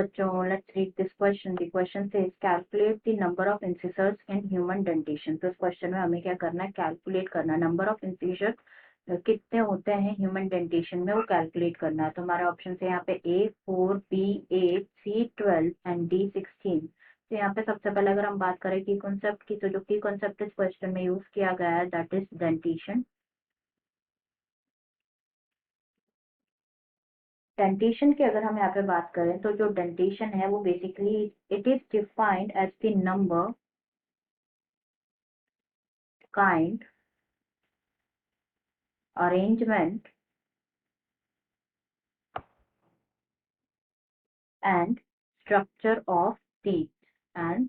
बच्चों, let's read this question. The question says calculate the number of incisors in human dentition. तो इस question में हमें क्या करना है, कैलकुलेट करना है नंबर ऑफ इंसिजर कितने होते हैं ह्यूमन डेंटिशन में, वो कैलकुलेट करना है। तो हमारे ऑप्शन है यहाँ पे A4, B8, C12 and D16। तो यहाँ पे सबसे पहले अगर हम बात करें की कॉन्सेप्ट की, तो जो की कॉन्सेप्ट इस क्वेश्चन में यूज किया गया है दैट इज डेंटिशन। डेंटेशन की अगर हम यहाँ पे बात करें तो जो डेंटेशन है वो basically it is defined as the number, kind, arrangement and structure of teeth and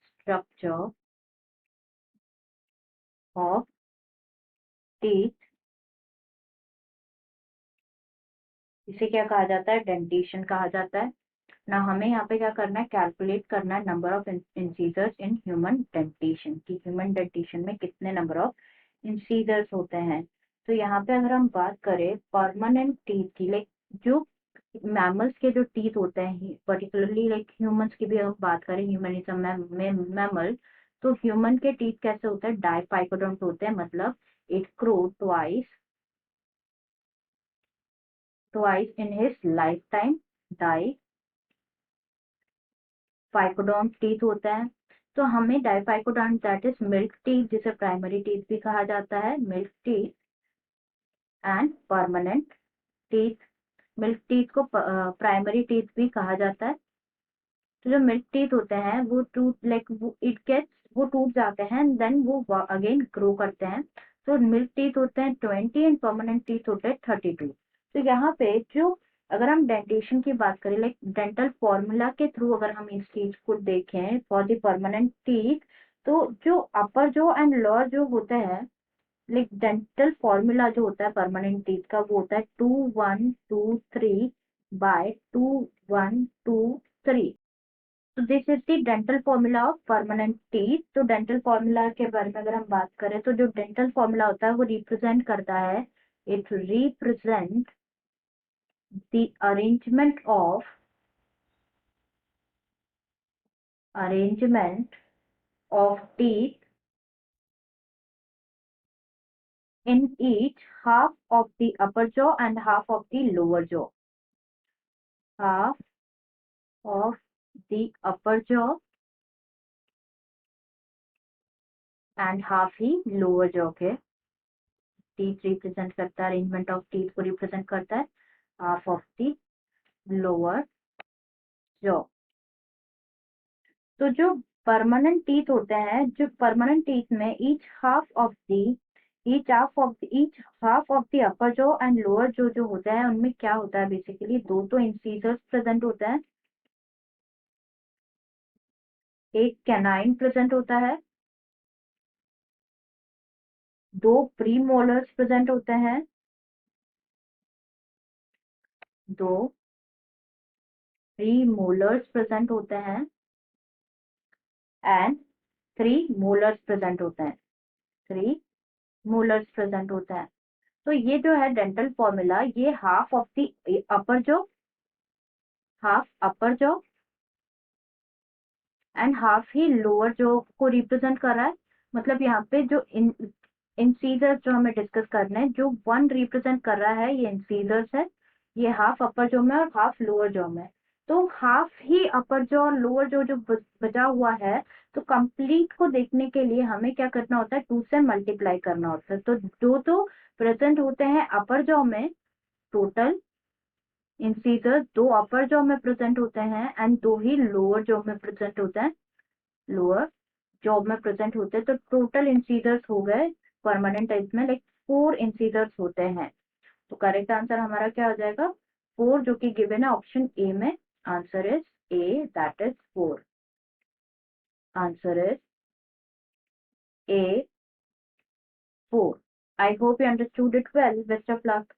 structure of teeth. इसे क्या कहा जाता है, डेंटेशन कहा जाता है ना। हमें यहाँ पे क्या करना है, कैलकुलेट करना है number of incisors in human dentition की ह्यूमन डेंटेशन में कितने नंबर ऑफ इंसीजर्स होते हैं। तो यहाँ पे अगर हम बात करें परमानेंट टीथ की, लाइक जो मैमल्स के जो टीथ होते हैं, पर्टिकुलरली लाइक ह्यूमंस की भी हम बात करें, ह्यूमनिज्म में मैमल, तो ह्यूमन के टीथ कैसे होते हैं, डाइफाइकोडोंट होते हैं, मतलब it grow twice in his lifetime. Diphyodont teeth होता है। तो हमें diphyodont that is milk teeth, जिसे प्राइमरी टीथ भी कहा जाता है, milk teeth and permanent teeth. Milk teeth को प्राइमरी टीथ भी कहा जाता है। तो जो मिल्क टीथ होते हैं वो टूट लाइक वो टूट जाते हैं, देन वो अगेन ग्रो करते हैं। तो मिल्क टीथ होते हैं 20 एंड परमानेंट टीथ होते हैं 32। तो यहाँ पे जो अगर हम डेंटेशन की बात करें, लाइक डेंटल फॉर्मूला के थ्रू अगर हम इस चीज को देखें फॉर द परमानेंट टीथ, तो जो अपर जो एंड लोअर जो होता है, लाइक डेंटल फॉर्मूला जो होता है परमानेंट टीथ का, वो होता है 2123/2123। तो this is the dental formula of permanent teeth. तो डेंटल फॉर्मूला के बारे में अगर हम बात करें, तो जो डेंटल फॉर्मूला होता है वो रिप्रेजेंट करता है, it represent the arrangement of teeth in each half of the upper jaw and half of the lower jaw. Half of the upper jaw and half he lower jaw के teeth represent करता है, arrangement of teeth को represent करता है, half of the lower jaw. तो जो permanent teeth होते हैं, जो परमानेंट टीथ में each half of the upper jaw and lower jaw जो होता है, उनमें क्या होता है, बेसिकली दो तो इंसीजर्स प्रेजेंट होता है, एक कैनाइन प्रेजेंट होता है, दो प्री मोलर्स प्रेजेंट होते हैं, दो प्री मोलर्स प्रेजेंट होते हैं एंड 3 मोलर्स प्रेजेंट होते हैं, 3 मोलर्स प्रेजेंट होते हैं। तो ये जो है डेंटल फॉर्मूला, ये half of the upper jaw and half he lower jaw को रिप्रेजेंट कर रहा है। मतलब यहाँ पे जो इंसीजर्स जो हमें डिस्कस करना है, जो वन रिप्रेजेंट कर रहा है ये इंसीजर्स है, ये हाफ अपर जॉ में और हाफ लोअर जॉ में। तो हाफ ही अपर जॉ और लोअर जॉ जो बचा हुआ है, तो कंप्लीट को देखने के लिए हमें क्या करना होता है, 2 से मल्टीप्लाई करना होता है। तो जो तो प्रेजेंट होते हैं अपर जॉ में, टोटल इंसीजर 2 अपर जॉ में प्रेजेंट होते हैं एंड 2 ही लोअर जॉ में प्रेजेंट होते हैं, लोअर जॉ में प्रेजेंट होते हैं। तो टोटल इंसीजर्स हो गए परमानेंट टीथ में, लाइक 4 इंसीजर्स होते हैं। तो करेक्ट आंसर हमारा क्या हो जाएगा, 4, जो कि गिवन है ऑप्शन ए में। Answer is a, that is 4। Answer is A, 4. I hope you understood it well. Best of luck.